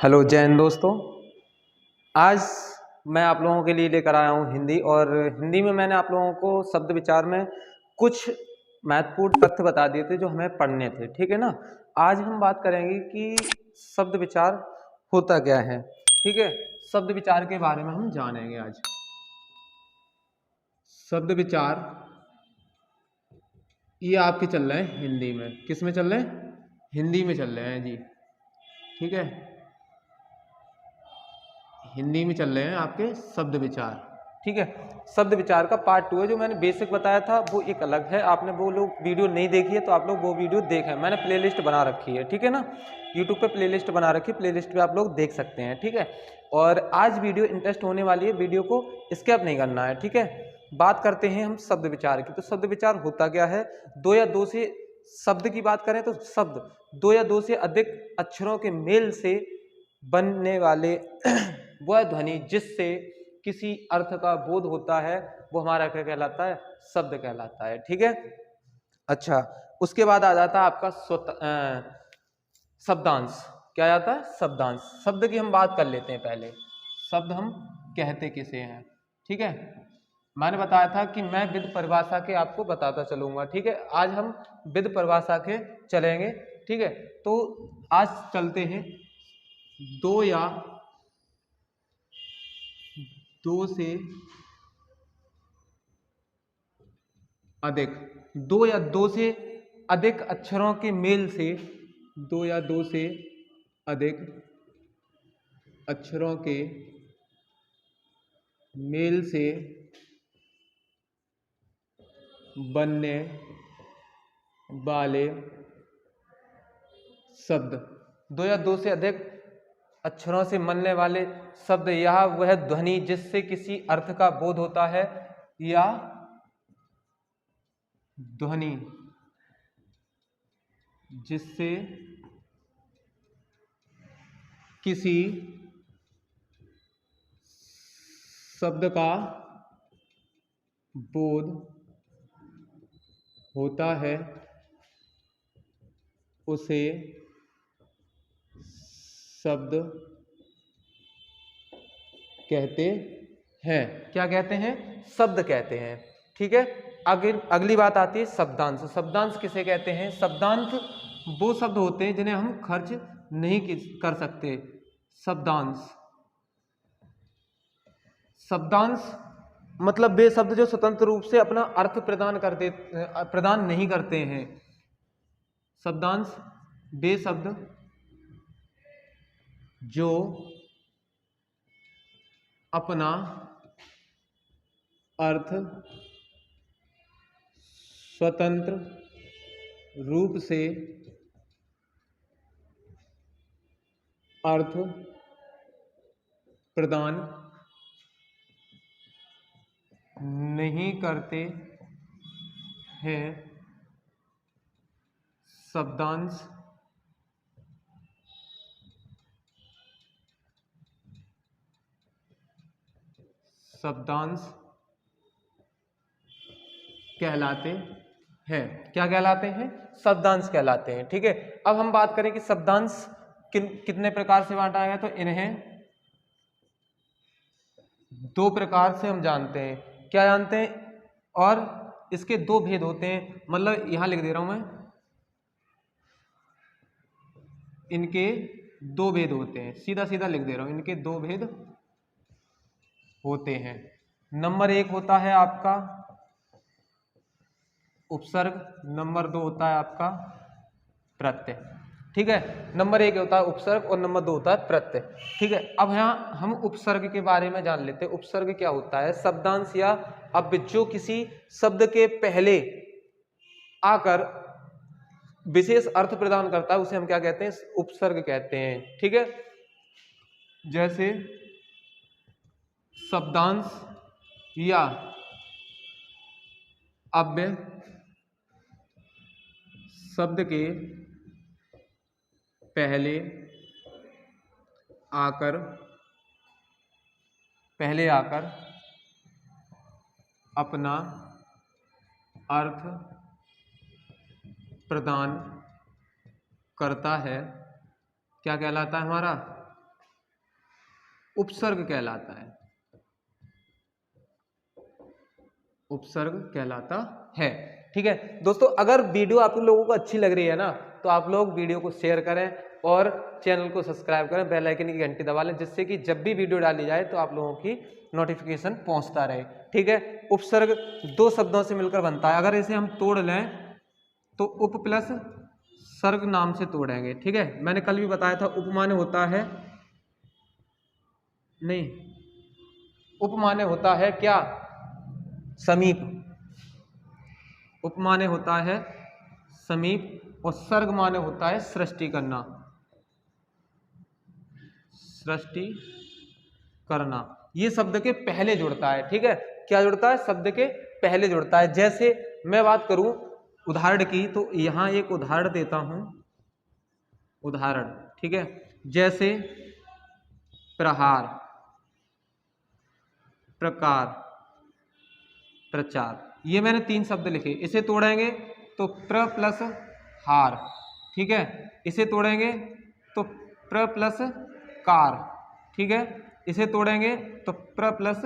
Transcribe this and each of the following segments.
Hello जय हिंद दोस्तों। आज मैं आप लोगों के लिए लेकर आया हूँ हिंदी। और हिंदी में मैंने आप लोगों को शब्द विचार में कुछ महत्वपूर्ण तथ्य बता दिए थे जो हमें पढ़ने थे, ठीक है ना। आज हम बात करेंगे कि शब्द विचार होता क्या है, ठीक है। शब्द विचार के बारे में हम जानेंगे आज। शब्द विचार ये आपके चल रहे हैं हिंदी में। किस में चल रहे हैं? हिंदी में चल रहे हैं जी, ठीक है। हिंदी में चल रहे हैं आपके शब्द विचार, ठीक है। शब्द विचार का पार्ट 2 है। जो मैंने बेसिक बताया था वो एक अलग है। आपने वो लोग वीडियो नहीं देखी है तो आप लोग वो वीडियो देखें, मैंने प्लेलिस्ट बना रखी है, ठीक है ना। यूट्यूब पे प्लेलिस्ट बना रखी है, प्लेलिस्ट पे आप लोग देख सकते हैं, ठीक है। और आज वीडियो इंटरेस्ट होने वाली है, वीडियो को स्किप नहीं करना है, ठीक है। बात करते हैं हम शब्द विचार की। तो शब्द विचार होता क्या है? दो या दो से शब्द की बात करें तो शब्द दो या दो से अधिक अक्षरों के मेल से बनने वाले वह ध्वनि जिससे किसी अर्थ का बोध होता है वो हमारा क्या कहलाता है? शब्द कहलाता है, ठीक है। अच्छा, उसके बाद आ जाता है आपका शब्दांश। क्या आता है? शब्दांश। शब्द की हम बात कर लेते हैं पहले। शब्द हम कहते किसे हैं, ठीक है। मैंने बताया था कि मैं विद परिभाषा के आपको बताता चलूंगा, ठीक है। आज हम विद परिभाषा के चलेंगे, ठीक है। तो आज चलते हैं दो या दो से अधिक, दो या दो से अधिक अक्षरों के मेल से, दो या दो से अधिक अक्षरों के मेल से बनने वाले शब्द। दो या दो से अधिक अक्षरों से बनने वाले शब्द, यह वह ध्वनि जिससे किसी अर्थ का बोध होता है, या ध्वनि जिससे किसी शब्द का बोध होता है उसे शब्द कहते हैं। क्या कहते हैं? शब्द कहते हैं, ठीक है। अगली बात आती है शब्दांश। शब्दांश किसे कहते हैं? शब्दांश वो शब्द होते हैं जिन्हें हम खर्च नहीं कर सकते। शब्दांश, शब्दांश मतलब वे शब्द जो स्वतंत्र रूप से अपना अर्थ प्रदान नहीं करते हैं। शब्दांश वे शब्द जो अपना अर्थ स्वतंत्र रूप से अर्थ प्रदान नहीं करते हैं। शब्दांश शब्दांश कहलाते हैं। क्या कहलाते हैं? शब्दांश कहलाते हैं, ठीक है। अब हम बात करें कि शब्दांश कितने प्रकार से बांटा गया, तो इन्हें दो प्रकार से हम जानते हैं। क्या जानते हैं? और इसके दो भेद होते हैं, मतलब यहां लिख दे रहा हूं मैं, इनके दो भेद होते हैं। सीधा सीधा लिख दे रहा हूं, इनके दो भेद होते हैं। नंबर एक होता है आपका उपसर्ग, नंबर दो होता है आपका प्रत्यय, ठीक है। नंबर एक होता है उपसर्ग और नंबर दो होता है प्रत्यय, ठीक है। अब यहाँ हम उपसर्ग के बारे में जान लेते हैं। उपसर्ग क्या होता है? शब्दांश या अव्यय जो किसी शब्द के पहले आकर विशेष अर्थ प्रदान करता है उसे हम क्या कहते हैं? उपसर्ग कहते हैं, ठीक है। जैसे शब्दांश या अव्यय शब्द के पहले आकर अपना अर्थ प्रदान करता है। क्या कहलाता है हमारा? उपसर्ग कहलाता है, उपसर्ग कहलाता है। ठीक है दोस्तों, अगर वीडियो आप लोगों को अच्छी लग रही है ना तो आप लोग वीडियो को शेयर करें और चैनल को सब्सक्राइब करें, बेल आइकन की घंटी दबा लें, जिससे कि जब भी वीडियो डाली जाए तो आप लोगों की नोटिफिकेशन पहुंचता रहे। ठीक है, उपसर्ग दो शब्दों से मिलकर बनता है। अगर इसे हम तोड़ लें तो उप प्लस सर्ग नाम से तोड़ेंगे। ठीक है, मैंने कल भी बताया था उप माने होता है, नहीं, उप माने होता है क्या, समीप। उप माने होता है समीप और सर्ग माने होता है सृष्टि करना, सृष्टि करना। ये शब्द के पहले जुड़ता है। ठीक है, क्या जुड़ता है, शब्द के पहले जुड़ता है। जैसे मैं बात करूं उदाहरण की, तो यहां एक उदाहरण देता हूं, उदाहरण। ठीक है, जैसे प्रहार, प्रकार, प्रचार, ये मैंने तीन शब्द लिखे। इसे तोड़ेंगे तो प्र प्लस हार। ठीक है, इसे तोड़ेंगे तो प्र प्लस कार। ठीक है, इसे तोड़ेंगे तो प्र प्लस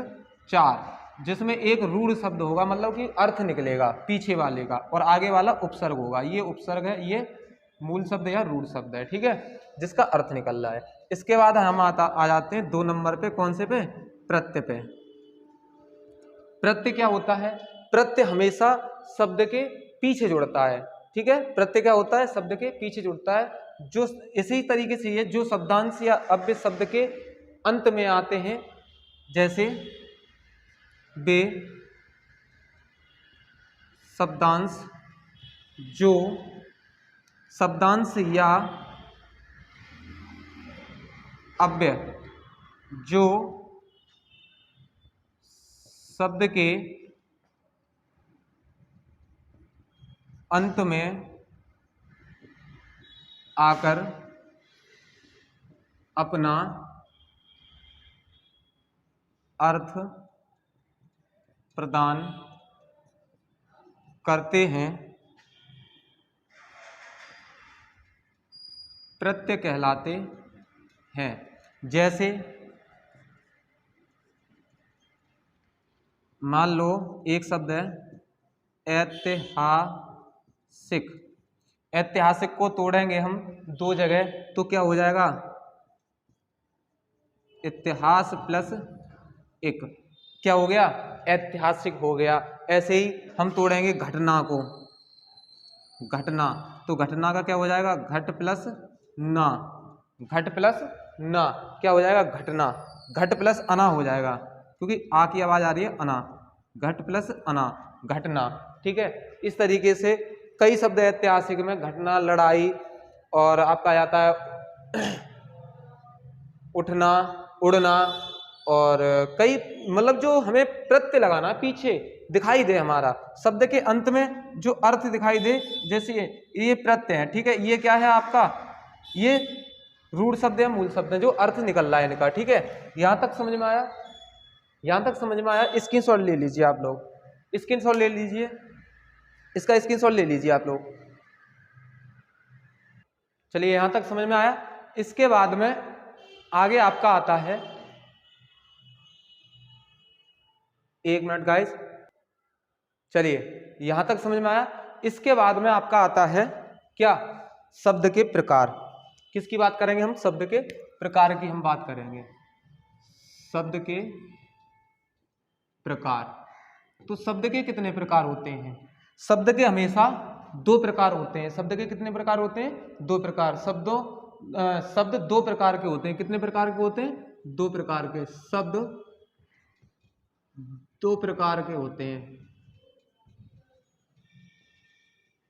चार, जिसमें एक रूढ़ शब्द होगा, मतलब कि अर्थ निकलेगा पीछे वाले का, और आगे वाला उपसर्ग होगा। ये उपसर्ग है, ये मूल शब्द या रूढ़ शब्द है। ठीक है, जिसका अर्थ निकल रहा है। इसके बाद हम आ जाते हैं 2 नंबर पे, कौन से पे, प्रत्यय पे। प्रत्यय क्या होता है, प्रत्यय हमेशा शब्द के पीछे जुड़ता है। ठीक है, प्रत्यय क्या होता है, शब्द के पीछे जुड़ता है। जो इसी तरीके से ये जो शब्दांश या अव्यय शब्द के अंत में आते हैं, जैसे बे शब्दांश, जो शब्दांश या अव्यय जो शब्द के अंत में आकर अपना अर्थ प्रदान करते हैं, प्रत्यय कहलाते हैं। जैसे मान लो एक शब्द है ऐतिहासिक। ऐतिहासिक को तोड़ेंगे हम दो जगह तो क्या हो जाएगा, इतिहास प्लस एक, क्या हो गया, ऐतिहासिक हो गया। ऐसे ही हम तोड़ेंगे घटना को, घटना, तो घटना का क्या हो जाएगा, घट प्लस ना, घट प्लस ना, क्या हो जाएगा, घटना। घट प्लस अना हो जाएगा, क्योंकि आ की आवाज आ रही है, अना, घट प्लस अना, घटना। ठीक है, इस तरीके से कई शब्द ऐतिहासिक में, घटना, लड़ाई, और आपका आता है उठना, उड़ना, और कई, मतलब जो हमें प्रत्यय लगाना पीछे दिखाई दे, हमारा शब्द के अंत में जो अर्थ दिखाई दे, जैसे ये प्रत्यय है। ठीक है, ये क्या है आपका, ये रूढ़ शब्द है, मूल शब्द है, जो अर्थ निकल रहा है इनका। ठीक है, यहां तक समझ में आया, यहां तक समझ में आया। स्क्रीनशॉट ले लीजिए आप लोग, स्क्रीनशॉट ले लीजिए, इसका स्क्रीनशॉट ले लीजिए आप लोग। चलिए, यहां तक समझ में आया। इसके बाद में आगे आपका आता है, एक मिनट गाइस, चलिए यहां तक समझ में आया। इसके बाद में आपका आता है क्या, शब्द के प्रकार। किसकी बात करेंगे हम, शब्द के प्रकार की हम बात करेंगे, शब्द के प्रकार। तो शब्द के कितने प्रकार होते हैं, शब्द के हमेशा दो प्रकार होते हैं। शब्द के कितने प्रकार होते हैं, दो प्रकार। शब्द दो प्रकार के होते हैं। कितने प्रकार के होते हैं, दो प्रकार के। शब्द दो प्रकार के होते हैं।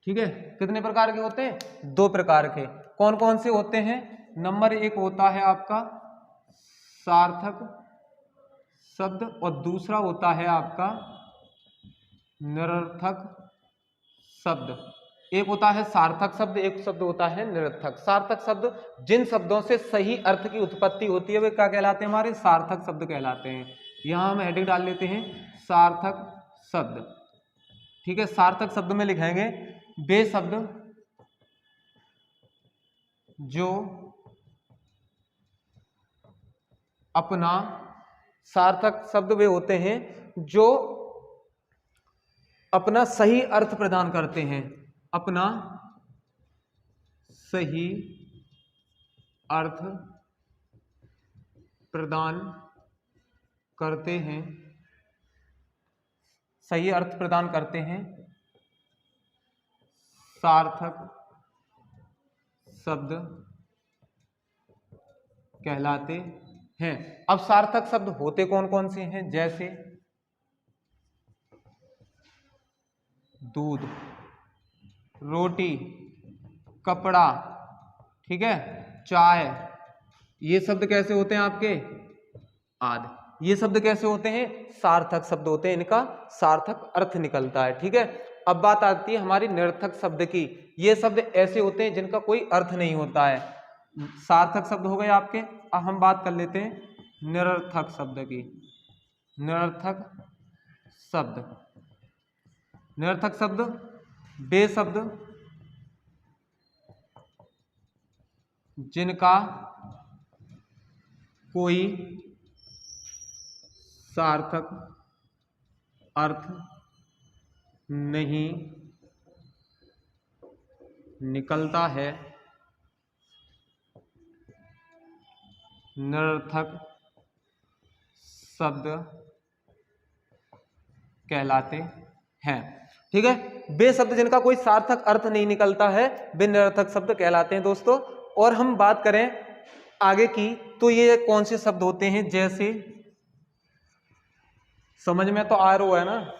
ठीक है, कितने प्रकार के होते हैं, दो प्रकार के। कौन कौन से होते हैं, नंबर एक होता है आपका सार्थक शब्द, और दूसरा होता है आपका निरर्थक शब्द। एक होता है सार्थक शब्द, एक शब्द होता है निरर्थक। सार्थक शब्द जिन शब्दों से सही अर्थ की उत्पत्ति होती है वे क्या कहलाते हैं, हमारे सार्थक शब्द कहलाते हैं। यहां हम हेडिंग डाल लेते हैं सार्थक शब्द। ठीक है, सार्थक शब्द में लिखेंगे वे शब्द जो अपना। सार्थक शब्द वे होते हैं जो अपना सही अर्थ प्रदान करते हैं, अपना सही अर्थ प्रदान करते हैं, सही अर्थ प्रदान करते हैं, सार्थक शब्द कहलाते हैं। अब सार्थक शब्द होते कौन कौन से हैं? जैसे दूध, रोटी, कपड़ा, ठीक है, चाय, ये शब्द कैसे होते हैं आपके? आदि। ये शब्द कैसे होते हैं? सार्थक शब्द होते हैं, इनका सार्थक अर्थ निकलता है, ठीक है। अब बात आती है हमारी निरर्थक शब्द की। ये शब्द ऐसे होते हैं जिनका कोई अर्थ नहीं होता है। सार्थक शब्द हो गए आपके। अब हम बात कर लेते हैं निरर्थक शब्द की। निरर्थक शब्द, निरर्थक शब्द वे शब्द जिनका कोई सार्थक अर्थ नहीं निकलता है, निरर्थक शब्द कहलाते हैं, ठीक है। वे शब्द जिनका कोई सार्थक अर्थ नहीं निकलता है वे निरर्थक शब्द कहलाते हैं दोस्तों। और हम बात करें आगे की तो ये कौन से शब्द होते हैं? जैसे समझ में तो आ रहा है ना,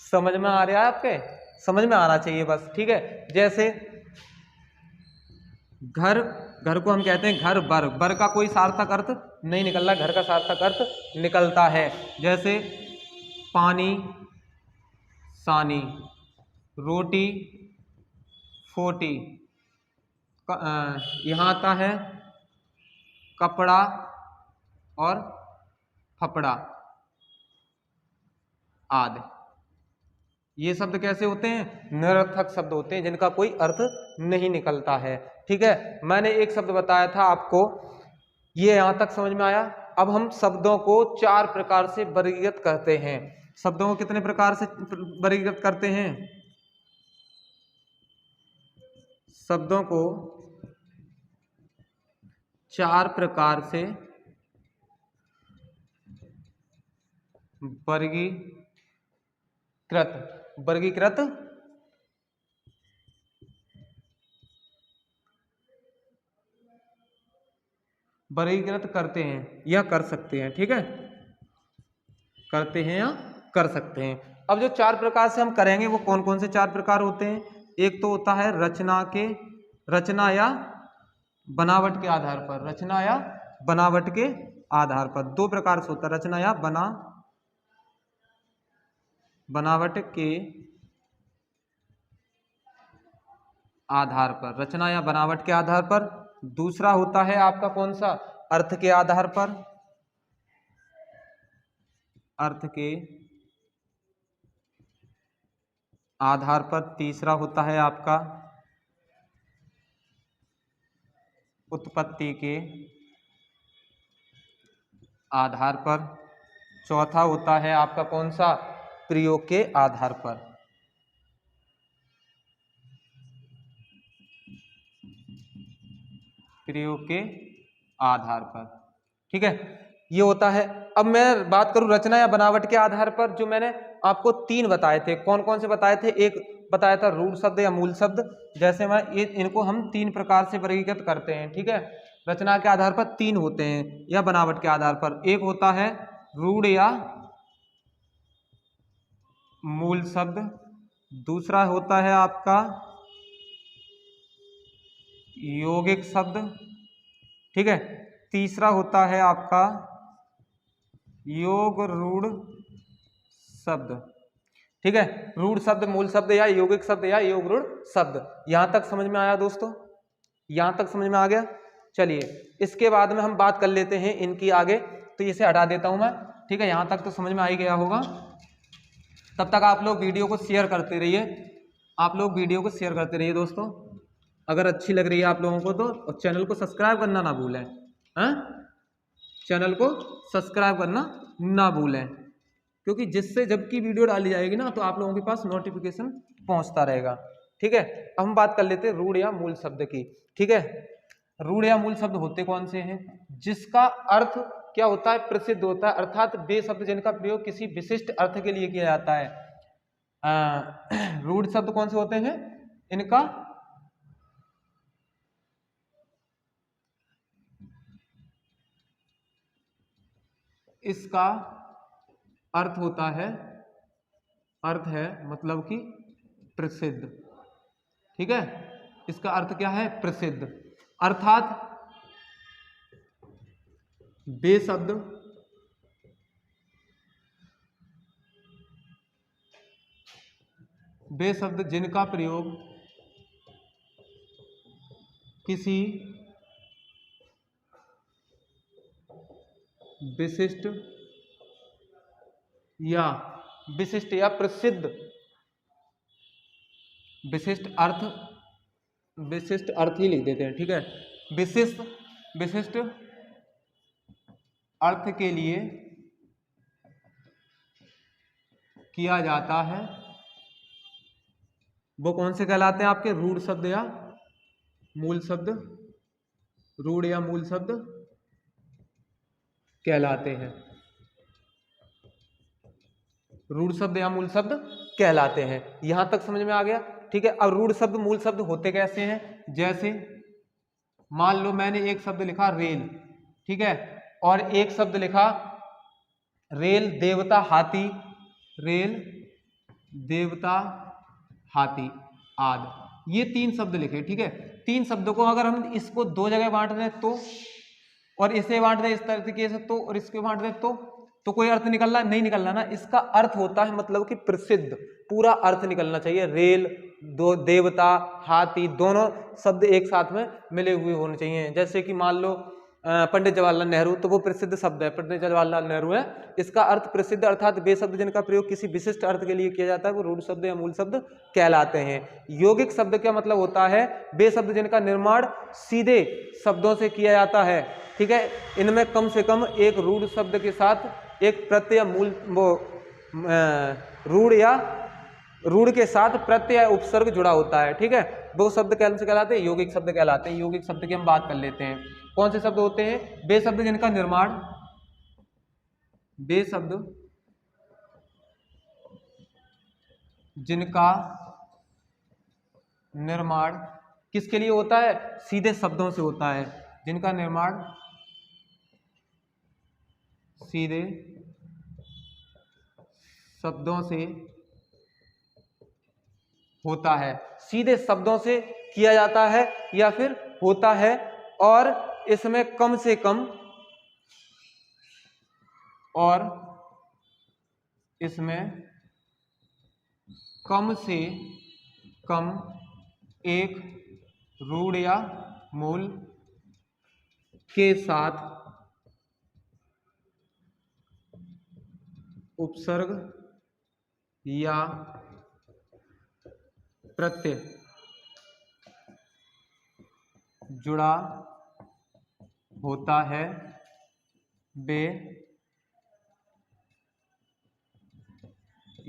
समझ में आ रहा है आपके? समझ में आना चाहिए बस, ठीक है। जैसे घर, घर को हम कहते हैं घर बर, बर का कोई सार्थक अर्थ नहीं निकलता, घर का सार्थक अर्थ निकलता है। जैसे पानी, सानी, रोटी, फोटी, यहाँ आता है कपड़ा और फपड़ा आदि। ये शब्द कैसे होते हैं? निरर्थक शब्द होते हैं जिनका कोई अर्थ नहीं निकलता है, ठीक है। मैंने एक शब्द बताया था आपको, ये यहां तक समझ में आया। अब हम शब्दों को 4 प्रकार से वर्गीकृत करते हैं। शब्दों को कितने प्रकार से वर्गीकृत करते हैं? शब्दों को 4 प्रकार से वर्गीकृत करते हैं या कर सकते हैं, ठीक है। करते हैं या कर सकते हैं। अब जो 4 प्रकार से हम करेंगे वो कौन कौन से 4 प्रकार होते हैं? एक तो होता है रचना या बनावट के आधार पर, रचना या बनावट के आधार पर। 2 प्रकार से होता है, रचना या बनावट के आधार पर, रचना या बनावट के आधार पर। दूसरा होता है आपका कौन सा? अर्थ के आधार पर, अर्थ के आधार पर। तीसरा होता है आपका उत्पत्ति के आधार पर। चौथा होता है आपका कौन सा? प्रयोग के आधार पर। प्रयोग के आधार पर, ठीक है, ये होता है। अब मैं बात करूं रचना या बनावट के आधार पर, जो मैंने आपको 3 बताए थे। कौन कौन से बताए थे? एक बताया था रूढ़ शब्द या मूल शब्द। जैसे मैं इनको हम 3 प्रकार से वर्गीकृत करते हैं, ठीक है। रचना के आधार पर 3 होते हैं या बनावट के आधार पर। एक होता है रूढ़ या मूल शब्द, दूसरा होता है आपका यौगिक शब्द, ठीक है, तीसरा होता है आपका योग रूढ़ शब्द, ठीक है। रूढ़ शब्द, मूल शब्द या यौगिक शब्द या योग रूढ़ शब्द। यहां तक समझ में आया दोस्तों? यहां तक समझ में आ गया? चलिए इसके बाद में हम बात कर लेते हैं इनकी आगे। तो इसे हटा देता हूं मैं, ठीक है। यहां तक तो समझ में आ ही गया होगा। तब तक आप लोग वीडियो को शेयर करते रहिए, आप लोग वीडियो को शेयर करते रहिए दोस्तों। अगर अच्छी लग रही है आप लोगों को तो चैनल को सब्सक्राइब करना ना भूलें, हाँ। चैनल को सब्सक्राइब करना ना भूलें, क्योंकि जिससे जब की वीडियो डाली जाएगी ना तो आप लोगों के पास नोटिफिकेशन पहुंचता रहेगा। ठीक है, अब हम बात कर लेते हैं रूढ़ या मूल शब्द की। ठीक है, रूढ़ या मूल शब्द होते कौन से हैं? जिसका अर्थ क्या होता है? प्रसिद्ध होता है, अर्थात वे शब्द जिनका प्रयोग किसी विशिष्ट अर्थ के लिए किया जाता है। रूढ़ शब्द कौन से होते हैं? इनका इसका अर्थ होता है, अर्थ है मतलब कि प्रसिद्ध। ठीक है, इसका अर्थ क्या है? प्रसिद्ध, अर्थात वे शब्द जिनका प्रयोग किसी विशिष्ट या प्रसिद्ध विशिष्ट अर्थ ही लिख देते हैं। ठीक है, विशिष्ट अर्थ के लिए किया जाता है, वो कौन से कहलाते हैं? आपके रूढ़ शब्द या मूल शब्द, रूढ़ या मूल शब्द कहलाते हैं, रूढ़ शब्द या मूल शब्द कहलाते हैं। यहां तक समझ में आ गया? ठीक है, अब रूढ़ शब्द मूल शब्द होते कैसे हैं? जैसे मान लो मैंने एक शब्द लिखा रेल, ठीक है, और एक शब्द लिखा रेल देवता हाथी, रेल देवता हाथी आदि, ये 3 शब्द लिखे। ठीक है, 3 शब्दों को अगर हम इसको 2 जगह बांट दें तो, और इसे बांट दें इस तरीके से तो, और इसके बांट दें तो कोई अर्थ निकलना नहीं निकलना ना। इसका अर्थ होता है मतलब कि प्रसिद्ध, पूरा अर्थ निकलना चाहिए। रेल, दो देवता, हाथी, दोनों शब्द एक साथ में मिले हुए होने चाहिए। जैसे कि मान लो पंडित जवाहरलाल नेहरू, तो वो प्रसिद्ध शब्द है, पंडित जवाहरलाल नेहरू है, इसका अर्थ प्रसिद्ध, अर्थात वे शब्द जिनका प्रयोग किसी विशिष्ट अर्थ के लिए किया जाता है वो रूढ़ शब्द या मूल शब्द कहलाते हैं। यौगिक शब्द क्या मतलब होता है? वे शब्द जिनका निर्माण सीधे शब्दों से किया जाता है। ठीक है, इनमें कम से कम एक रूढ़ शब्द के साथ एक प्रत्यय मूल वो रूढ़ के साथ प्रत्यय उपसर्ग जुड़ा होता है। ठीक है, वो शब्द कौन से कहलाते हैं? यौगिक शब्द कहलाते हैं। यौगिक शब्द की हम बात कर लेते हैं। कौन से शब्द होते हैं? वे शब्द जिनका निर्माण, वे शब्द जिनका निर्माण किसके लिए होता है? सीधे शब्दों से होता है, जिनका निर्माण सीधे शब्दों से होता है, सीधे शब्दों से किया जाता है या फिर होता है, और इसमें कम से कम एक रूढ़ या मूल के साथ उपसर्ग या प्रत्यय जुड़ा होता है, वे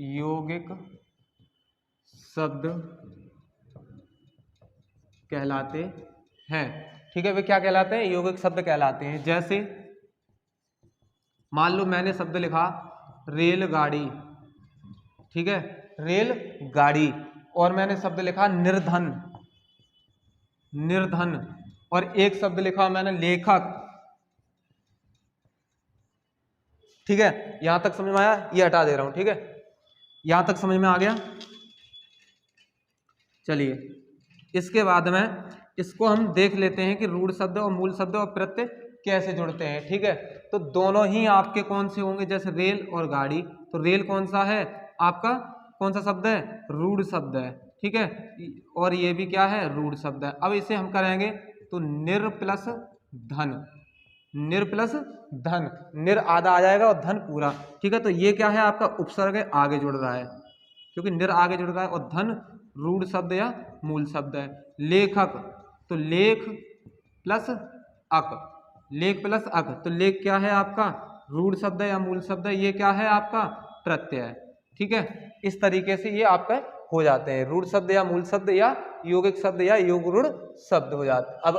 यौगिक शब्द कहलाते हैं। ठीक है, वे क्या कहलाते हैं? यौगिक शब्द कहलाते हैं। जैसे मान लो मैंने शब्द लिखा रेलगाड़ी, ठीक है, रेलगाड़ी, और मैंने शब्द लिखा निर्धन, और एक शब्द लिखा मैंने लेखक। ठीक है, यहां तक समझ में आया? ये हटा दे रहा हूं। ठीक है, यहां तक समझ में आ गया? चलिए, इसके बाद में इसको हम देख लेते हैं कि रूढ़ शब्द और मूल शब्द और प्रत्यय कैसे जुड़ते हैं। ठीक है, तो दोनों ही आपके कौन से होंगे? जैसे रेल और गाड़ी, तो रेल कौन सा है? आपका कौन सा शब्द है? रूढ़ शब्द है। ठीक है, और ये भी क्या है? रूढ़ शब्द है। अब इसे हम करेंगे तो निर प्लस धन, निर प्लस धन, निर आधा आ जाएगा और धन पूरा। ठीक है, तो ये क्या है? आपका उपसर्ग है, आगे जुड़ रहा है, क्योंकि निर आगे जुड़ रहा है, और धन रूढ़ शब्द या मूल शब्द है। लेखक, तो लेख प्लस अक, लेक प्लस अक, तो लेक क्या है आपका रूढ़ शब्द है या मूल शब्द है, ये क्या है आपका प्रत्यय है। ठीक है, इस तरीके से ये आपका हो जाते हैं, रूढ़ शब्द या मूल शब्द या यौगिक शब्द या योग रूढ़ शब्द हो जाते, अब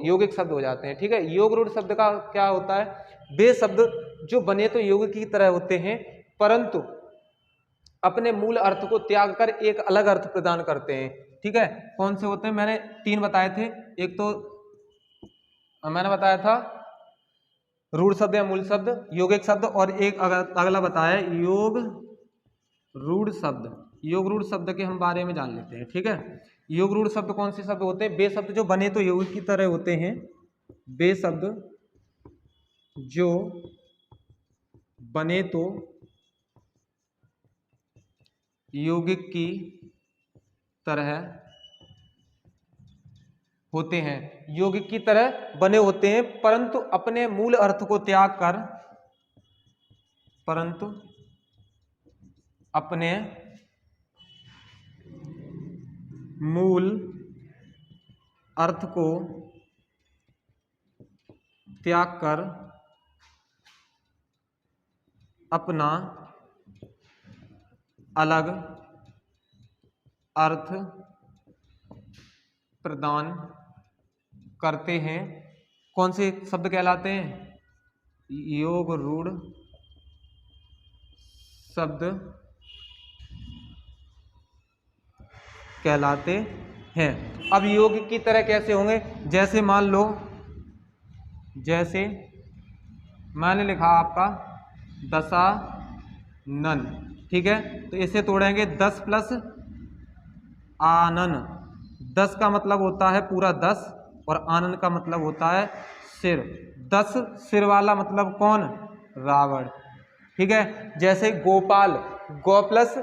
यौगिक शब्द हो जाते हैं। ठीक है, योग रूढ़ शब्द का क्या होता है, वे शब्द जो बने तो यौगिक की तरह होते हैं परंतु अपने मूल अर्थ को त्याग कर एक अलग अर्थ प्रदान करते हैं। ठीक है, कौन से होते हैं, मैंने 3 बताए थे, एक तो मैंने बताया था रूढ़ शब्द या मूल शब्द, यौगिक शब्द, और एक अगला बताया योग रूढ़ शब्द। योग रूढ़ शब्द के हम बारे में जान लेते हैं। ठीक है, योग रूढ़ शब्द कौन से शब्द होते हैं, वे शब्द जो बने तो यौगिक की तरह होते हैं, वे शब्द जो बने तो यौगिक की तरह होते हैं, यौगिक की तरह बने होते हैं परंतु अपने मूल अर्थ को त्याग कर, परंतु अपने मूल अर्थ को त्याग कर अपना अलग अर्थ प्रदान करते हैं। कौन से शब्द कहलाते हैं, योग रूढ़ शब्द कहलाते हैं। अब योग की तरह कैसे होंगे, जैसे मान लो, जैसे मैंने लिखा आपका दशानन, ठीक है, तो इसे तोड़ेंगे 10 प्लस आनन, 10 का मतलब होता है पूरा 10 और आनन का मतलब होता है सिर, 10 सिर वाला मतलब कौन, रावण। ठीक है, जैसे गोपाल, गौ प्लस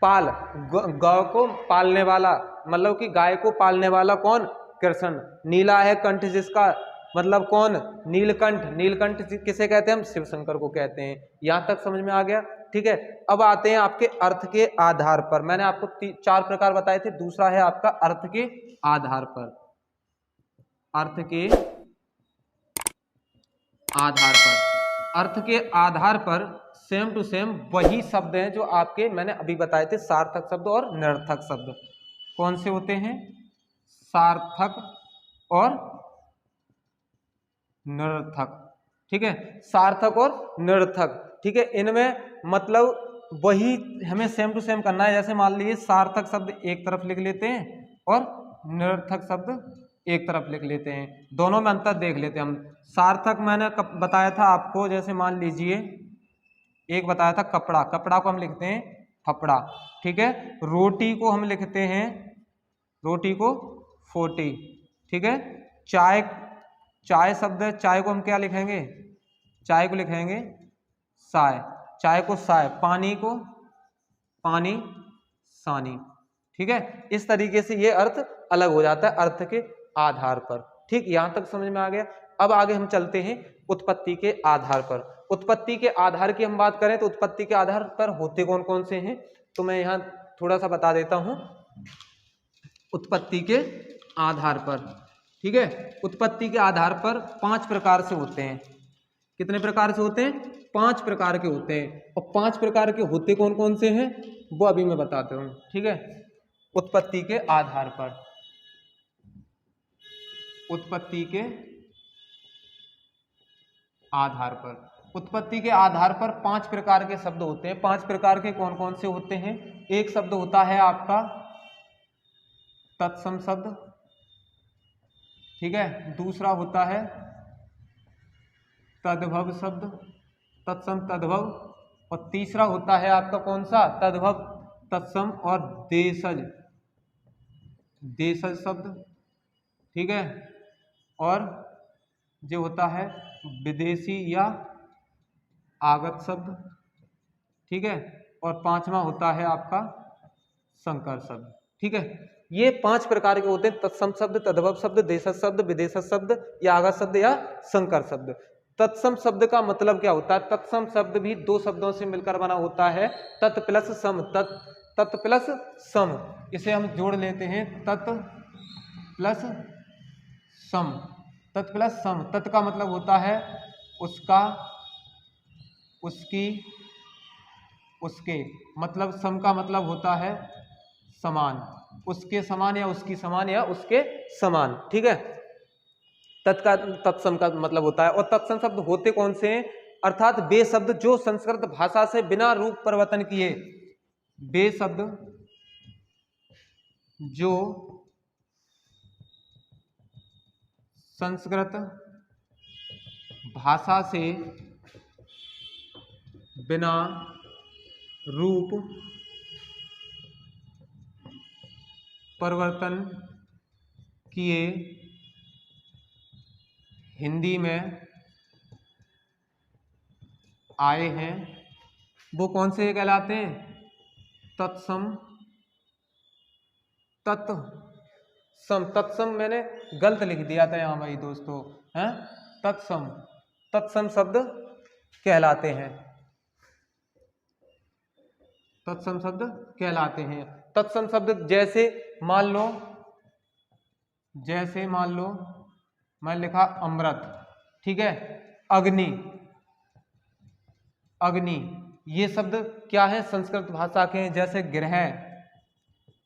पाल, गौ को पालने वाला मतलब कि गाय को पालने वाला कौन, कृष्ण। नीला है कंठ जिसका मतलब कौन, नीलकंठ, नीलकंठ किसे कहते हैं हम, शिव शंकर को कहते हैं। यहां तक समझ में आ गया। ठीक है, अब आते हैं आपके अर्थ के आधार पर, मैंने आपको 4 प्रकार बताए थे, दूसरा है आपका अर्थ के आधार पर। अर्थ के आधार पर, अर्थ के आधार पर सेम टू सेम वही शब्द हैं जो आपके मैंने अभी बताए थे, सार्थक शब्द और निरर्थक शब्द। कौन से होते हैं, सार्थक और निरर्थक। ठीक है, सार्थक और निरर्थक। ठीक है, इनमें मतलब वही हमें सेम टू सेम करना है। जैसे मान लीजिए सार्थक शब्द एक तरफ लिख लेते हैं और निरर्थक शब्द एक तरफ लिख लेते हैं, दोनों में अंतर देख लेते हैं हम। सार्थक मैंने बताया था आपको, जैसे मान लीजिए एक बताया था कपड़ा, कपड़ा को हम लिखते हैं फपड़ा। ठीक है, रोटी को हम लिखते हैं, रोटी को फोटी। ठीक है, चाय, चाय शब्द है, चाय को हम क्या लिखेंगे, चाय को लिखेंगे साय, चाय को साय, पानी को पानी सानी। ठीक है, इस तरीके से ये अर्थ अलग हो जाता है अर्थ के आधार पर। ठीक, यहां तक समझ में आ गया। अब आगे हम चलते हैं उत्पत्ति के आधार पर। उत्पत्ति के आधार की हम बात करें तो उत्पत्ति के आधार पर होते कौन कौन से हैं, तो मैं यहां थोड़ा सा बता देता हूं। उत्पत्ति के आधार पर, ठीक है, उत्पत्ति के आधार पर 5 प्रकार से होते हैं। कितने प्रकार से होते हैं, 5 प्रकार के होते हैं। और 5 प्रकार के होते कौन कौन से हैं वो अभी मैं बताता हूं। ठीक है, उत्पत्ति के आधार पर, उत्पत्ति के आधार पर, उत्पत्ति के आधार पर 5 प्रकार के शब्द होते हैं। 5 प्रकार के कौन कौन से होते हैं, एक शब्द होता है आपका तत्सम शब्द। ठीक है, दूसरा होता है तद्भव शब्द, तत्सम तद्भव, और तीसरा होता है आपका कौन सा, तद्भव तत्सम और देशज, देशज शब्द। ठीक है, और जो होता है विदेशी या आगत शब्द। ठीक है, और 5वां होता है आपका संकर शब्द। ठीक है, ये 5 प्रकार के होते हैं, तत्सम शब्द, तद्भव शब्द, देशज शब्द, विदेशज शब्द या आगत शब्द या संकर शब्द। तत्सम शब्द का मतलब क्या होता है, तत्सम शब्द भी 2 शब्दों से मिलकर बना होता है, तत् प्लस सम, तत् प्लस सम, इसे हम जोड़ लेते हैं तत् प्लस सम। तत् प्लस सम, तत् का मतलब होता है उसका, उसकी, उसके, मतलब सम का मतलब होता है समान, उसके समान या उसकी समान या उसके समान, ठीक है। तत्का तत्सम का मतलब होता है। और तत्सम शब्द होते कौन से हैं? अर्थात वे शब्द जो संस्कृत भाषा से बिना रूप परिवर्तन किए, वे शब्द जो संस्कृत भाषा से बिना रूप परिवर्तन किए हिंदी में आए हैं, वो कौन से कहलाते हैं? तत्सम, तत्सम, तत्सम मैंने गलत लिख दिया था यहाँ भाई दोस्तों, हैं? तत्सम, तत्सम शब्द कहलाते हैं, तत्सम शब्द कहलाते हैं। तत्सम शब्द जैसे मान लो, जैसे मान लो मैं लिखा अमृत, ठीक है, अग्नि, अग्नि, ये शब्द क्या है? संस्कृत भाषा के हैं। जैसे गृह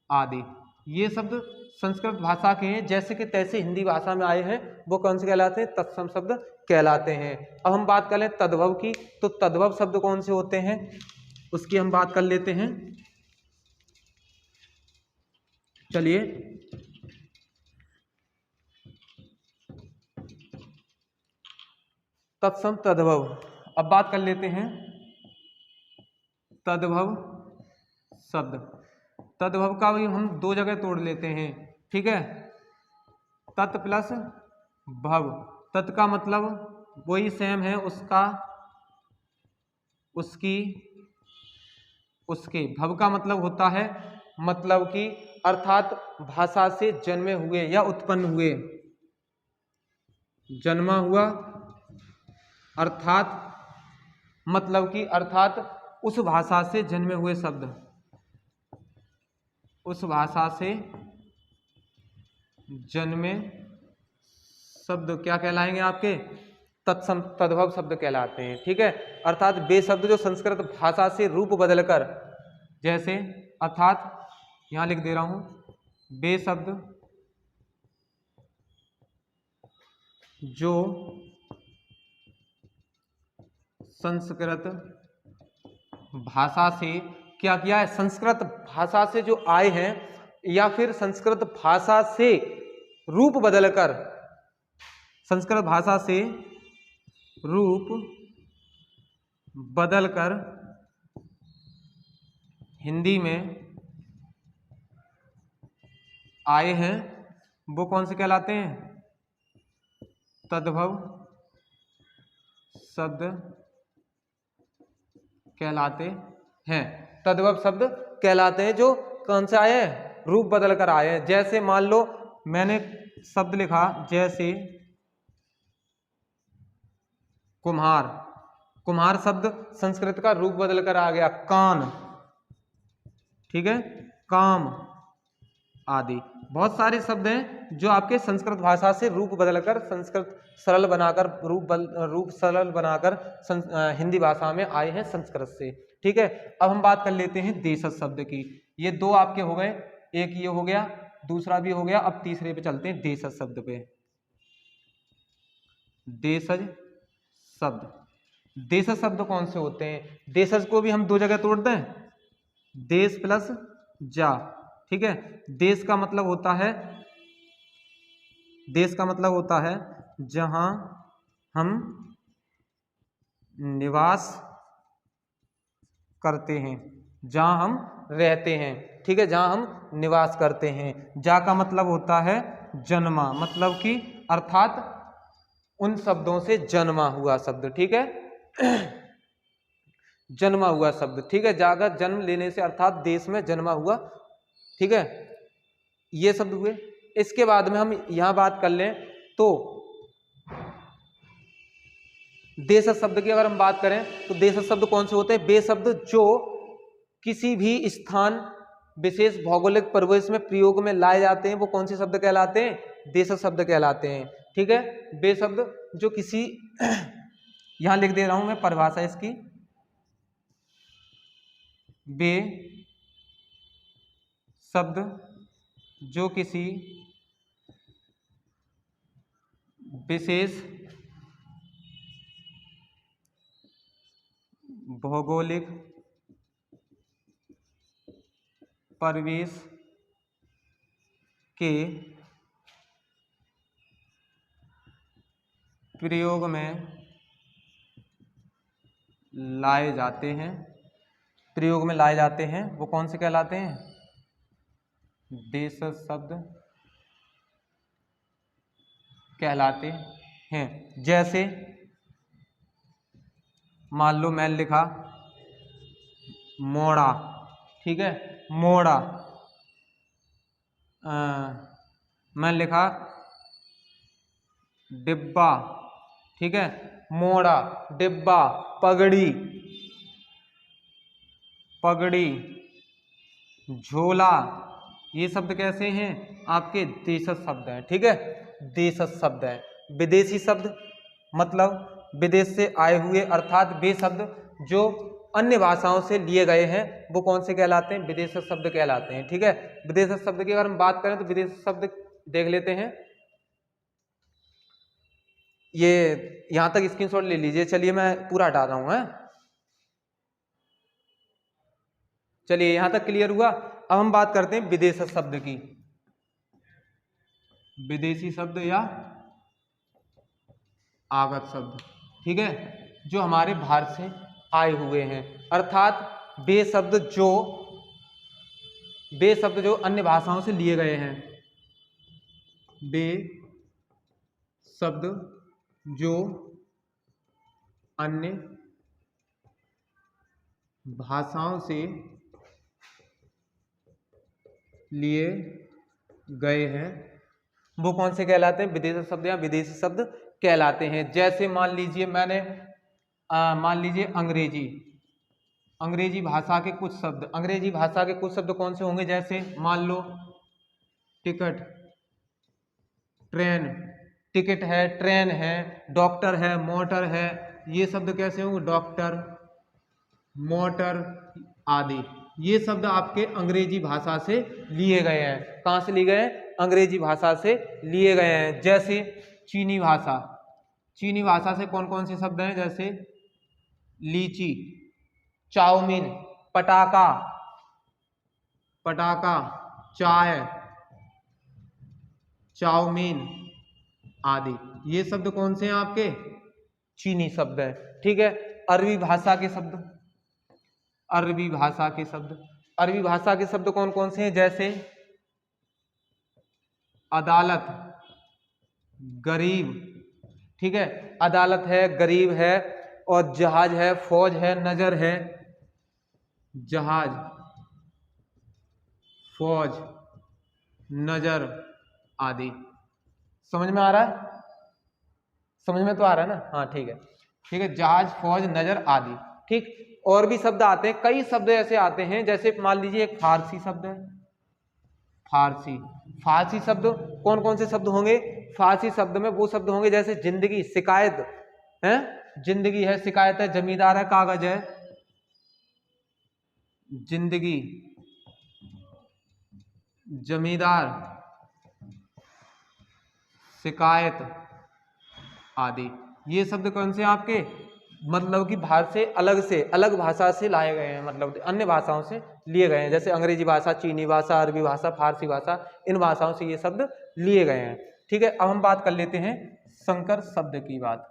आदि, ये शब्द संस्कृत भाषा के हैं, जैसे कि तैसे हिंदी भाषा में आए हैं, वो कौन से कहलाते हैं? तत्सम शब्द कहलाते हैं। अब हम बात कर लें तद्भव की, तो तद्भव शब्द कौन से होते हैं उसकी हम बात कर लेते हैं। चलिए, तत्सम तद्भव, अब बात कर लेते हैं तद्भव शब्द। तद्भव का भी हम दो जगह तोड़ लेते हैं, ठीक है, तत् प्लस भव। तत् का मतलब वही सेम है, उसका, उसकी, उसके। भव का मतलब होता है मतलब कि, अर्थात भाषा से जन्मे हुए या उत्पन्न हुए, जन्मा हुआ, अर्थात मतलब कि, अर्थात उस भाषा से जन्मे हुए शब्द, उस भाषा से जन्मे शब्द क्या कहलाएंगे आपके? तत्सम तद्भव शब्द कहलाते हैं, ठीक है। अर्थात वे शब्द जो संस्कृत भाषा से रूप बदलकर, जैसे अर्थात यहां लिख दे रहा हूं, वे शब्द जो संस्कृत भाषा से क्या किया है? संस्कृत भाषा से जो आए हैं, या फिर संस्कृत भाषा से रूप बदलकर, संस्कृत भाषा से रूप बदलकर हिंदी में आए हैं, वो कौन से कहलाते हैं? तद्भव शब्द कहलाते हैं। तद्भव शब्द कहलाते हैं जो कौन से आए हैं? रूप बदलकर आए हैं। जैसे मान लो मैंने शब्द लिखा, जैसे कुम्हार, कुम्हार शब्द संस्कृत का रूप बदलकर आ गया कान, ठीक है, काम आदि। बहुत सारे शब्द हैं जो आपके संस्कृत भाषा से रूप बदलकर, संस्कृत सरल बनाकर, रूप सरल बनाकर हिंदी भाषा में आए हैं संस्कृत से, ठीक है। अब हम बात कर लेते हैं देशज शब्द की। ये दो आपके हो गए, एक ये हो गया, दूसरा भी हो गया। अब तीसरे पे चलते हैं, देशज शब्द पे। देशज शब्द, देशज शब्द कौन से होते हैं? देशज को भी हम दो जगह तोड़ दें, देश प्लस जा, ठीक है। देश का मतलब होता है, देश का मतलब होता है जहां हम निवास करते हैं, जहां हम रहते हैं, ठीक है, जहां हम निवास करते हैं। जा का मतलब होता है जन्मा, मतलब कि अर्थात उन शब्दों से जन्मा हुआ शब्द, ठीक है, जन्मा हुआ शब्द, ठीक है। जागा जन्म लेने से, अर्थात देश में जन्मा हुआ, ठीक है, ये शब्द हुए। इसके बाद में हम यहां बात कर लें तो देशज शब्द की अगर हम बात करें तो देशज शब्द कौन से होते हैं? वे शब्द जो किसी भी स्थान, विशेष भौगोलिक परिवेश में प्रयोग में लाए जाते हैं, वो कौन से शब्द कहलाते हैं? देशज शब्द कहलाते हैं, ठीक है। बे शब्द जो किसी यहां लिख दे रहा हूं मैं परिभाषा इसकी, बे शब्द जो किसी विशेष भौगोलिक परिवेश के प्रयोग में लाए जाते हैं, प्रयोग में लाए जाते हैं, वो कौन से कहलाते हैं? देशज शब्द कहलाते हैं। जैसे मान लो मैंने लिखा मोड़ा, ठीक है, मोड़ा, मैंने लिखा डिब्बा, ठीक है, मोड़ा, डिब्बा, पगड़ी, पगड़ी, झोला, ये शब्द कैसे हैं? आपके देशज शब्द हैं, ठीक है, देशज शब्द हैं। विदेशी शब्द मतलब विदेश से आए हुए, अर्थात वे शब्द जो अन्य भाषाओं से लिए गए हैं वो कौन से कहलाते हैं? विदेशी शब्द कहलाते हैं, ठीक है। विदेशी शब्द की अगर हम बात करें तो विदेशी शब्द देख लेते हैं, ये यहां तक स्क्रीनशॉट ले लीजिए। चलिए मैं पूरा हटा रहा हूं, चलिए यहां तक क्लियर हुआ। अब हम बात करते हैं विदेशी शब्द की, विदेशी शब्द या आगत शब्द, ठीक है, जो हमारे बाहर से आए हुए हैं, अर्थात वे शब्द जो अन्य भाषाओं से लिए गए हैं, वे शब्द जो अन्य भाषाओं से लिए गए हैं वो कौन से कहलाते हैं? विदेशी शब्द या विदेशी शब्द कहलाते हैं। जैसे मान लीजिए मैंने मान लीजिए अंग्रेजी भाषा के कुछ शब्द, अंग्रेजी भाषा के कुछ शब्द कौन से होंगे? जैसे मान लो टिकट, ट्रेन, टिकट है, ट्रेन है, डॉक्टर है, मोटर है, ये शब्द कैसे होंगे? डॉक्टर, मोटर आदि, ये शब्द आपके अंग्रेजी भाषा से लिए गए हैं। कहाँ से लिए गए हैं? अंग्रेजी भाषा से लिए गए हैं। जैसे चीनी भाषा, चीनी भाषा से कौन कौन से शब्द हैं? जैसे लीची, चाउमीन, पटाखा, पटाखा, चाय, चाउमीन आदि, ये शब्द कौन से हैं? आपके चीनी शब्द है, ठीक है। अरबी भाषा के शब्द, अरबी भाषा के शब्द, अरबी भाषा के शब्द कौन कौन से हैं? जैसे अदालत, गरीब, ठीक है, अदालत है, गरीब है, और जहाज है, फौज है, नजर है, जहाज, फौज, नजर आदि। समझ में आ रहा है? समझ में तो आ रहा है ना? हाँ ठीक है, ठीक है, जहाज, फौज, नजर आदि, ठीक। और भी शब्द आते हैं, कई शब्द ऐसे आते हैं, जैसे मान लीजिए एक फारसी शब्द है, फारसी, फारसी शब्द कौन कौन से शब्द होंगे? फारसी शब्द में वो शब्द होंगे जैसे जिंदगी, शिकायत है, जिंदगी है, शिकायत है, जमींदार है, कागज है, जिंदगी, जमींदार, शिकायत आदि, ये शब्द कौन से आपके? मतलब कि बाहर से अलग भाषा से लाए गए हैं, मतलब अन्य भाषाओं से लिए गए हैं। जैसे अंग्रेजी भाषा, चीनी भाषा, अरबी भाषा, फारसी भाषा, इन भाषाओं से ये शब्द लिए गए हैं, ठीक है। अब हम बात कर लेते हैं संकर शब्द की बात।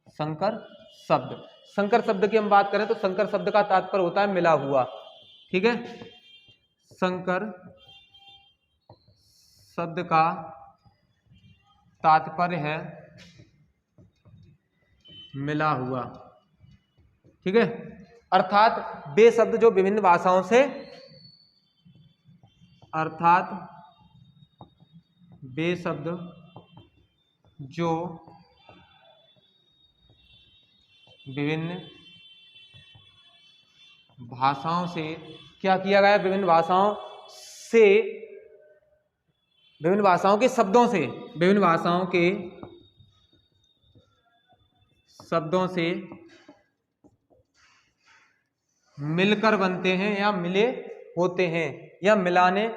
संकर शब्द, संकर शब्द की हम बात करें तो संकर शब्द का तात्पर्य होता है मिला हुआ, ठीक है। संकर शब्द का तात्पर्य है मिला हुआ, ठीक है, अर्थात वे शब्द जो विभिन्न भाषाओं से, अर्थात वे शब्द जो विभिन्न भाषाओं से क्या किया गया? विभिन्न भाषाओं से विभिन्न भाषाओं के शब्दों से, विभिन्न भाषाओं के शब्दों से मिलकर बनते हैं या मिले होते हैं या मिलाने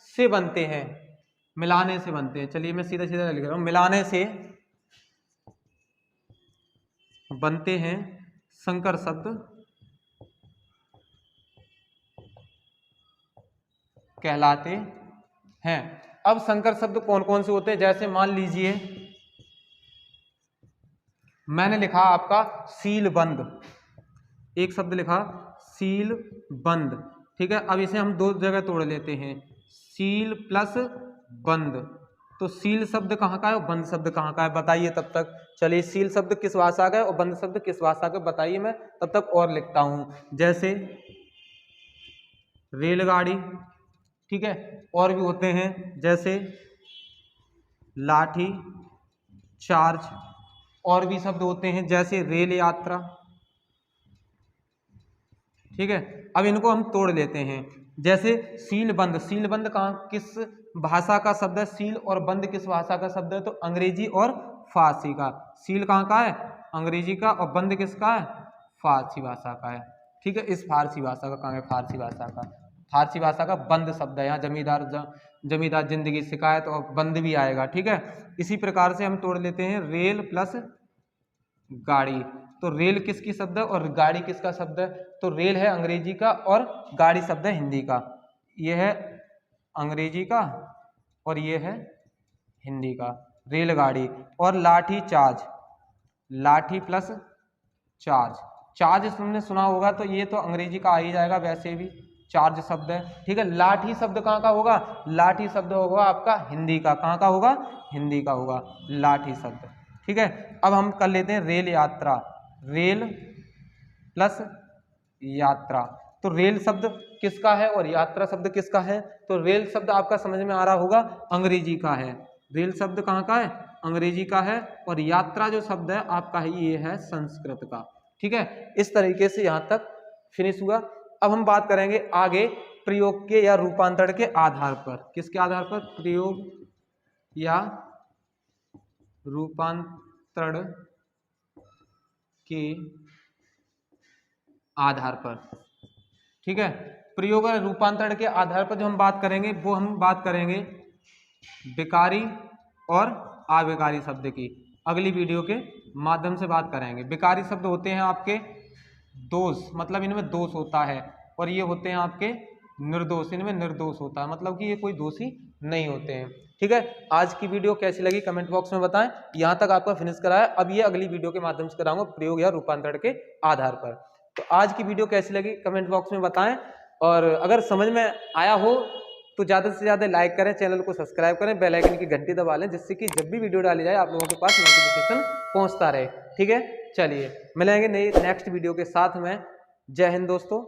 से बनते हैं, मिलाने से बनते हैं। चलिए मैं सीधा सीधा लिख रहा हूं, मिलाने से बनते हैं संकर शब्द कहलाते हैं। अब संकर शब्द कौन कौन से होते हैं, जैसे मान लीजिए मैंने लिखा आपका सीलबंद, एक शब्द लिखा सीलबंद, ठीक है। अब इसे हम दो जगह तोड़ लेते हैं, सील प्लस बंद। तो सील शब्द कहाँ का है और बंद शब्द कहाँ का है बताइए तब तक। चलिए सील शब्द किस भाषा का है और बंद शब्द किस भाषा का बताइए, मैं तब तक और लिखता हूं। जैसे रेलगाड़ी, ठीक है, और भी होते हैं जैसे लाठी चार्ज, और भी शब्द होते हैं जैसे रेल यात्रा, ठीक है। अब इनको हम तोड़ लेते हैं। जैसे सीलबंद, सीलबंद कहाँ किस भाषा का शब्द है, सील और बंद किस भाषा का शब्द है, तो अंग्रेजी और फारसी का। सील कहाँ का है, अंग्रेजी का, और बंद किसका है, फारसी भाषा का है, ठीक है। इस फारसी भाषा का कहाँ है, फारसी भाषा का, फारसी भाषा का बंद शब्द है। यहाँ जमींदार जिंदगी शिकायत और बंद भी आएगा, ठीक है। इसी प्रकार से हम तोड़ लेते हैं रेल प्लस गाड़ी। तो रेल किसकी शब्द है और गाड़ी किसका शब्द है, तो रेल है अंग्रेजी का और गाड़ी शब्द है हिंदी का। ये है अंग्रेजी का और ये है हिंदी का, रेलगाड़ी। और लाठी चार्ज, लाठी प्लस चार्ज, चार्ज तुमने सुना होगा तो ये तो अंग्रेजी का आ ही जाएगा, वैसे भी चार्ज शब्द है, ठीक है। लाठी शब्द कहाँ का होगा, लाठी शब्द होगा आपका हिंदी का, कहाँ का होगा, हिंदी का होगा लाठी शब्द, ठीक है। अब हम कर लेते हैं रेल यात्रा, रेल प्लस यात्रा। तो रेल शब्द किसका है और यात्रा शब्द किसका है, तो रेल शब्द आपका समझ में आ रहा होगा अंग्रेजी का है, रेल शब्द कहाँ का है, अंग्रेजी का है, और यात्रा जो शब्द है आपका है ये है संस्कृत का, ठीक है। इस तरीके से यहाँ तक फिनिश हुआ। अब हम बात करेंगे आगे प्रयोग के या रूपांतरण के आधार पर। किसके आधार पर, प्रयोग या रूपांतरण के आधार पर, ठीक है। प्रयोग और रूपांतरण के आधार पर जो हम बात करेंगे वो हम बात करेंगे विकारी और अविकारी शब्द की। अगली वीडियो के माध्यम से बात करेंगे। विकारी शब्द होते हैं आपके दोष, मतलब इनमें दोष होता है, और ये होते हैं आपके निर्दोष, इनमें निर्दोष होता है, मतलब कि ये कोई दोषी नहीं होते हैं, ठीक है। आज की वीडियो कैसी लगी कमेंट बॉक्स में बताएं। यहाँ तक आपका फिनिश कराया, अब ये अगली वीडियो के माध्यम से कराऊंगा प्रयोग या रूपांतरण के आधार पर। तो आज की वीडियो कैसी लगी कमेंट बॉक्स में बताएं, और अगर समझ में आया हो तो ज़्यादा से ज़्यादा लाइक करें, चैनल को सब्सक्राइब करें, बेल आइकन की घंटी दबा लें, जिससे कि जब भी वीडियो डाली जाए आप लोगों के पास नोटिफिकेशन पहुंचता रहे, ठीक है। चलिए मिलेंगे नई नेक्स्ट वीडियो के साथ में। जय हिंद दोस्तों।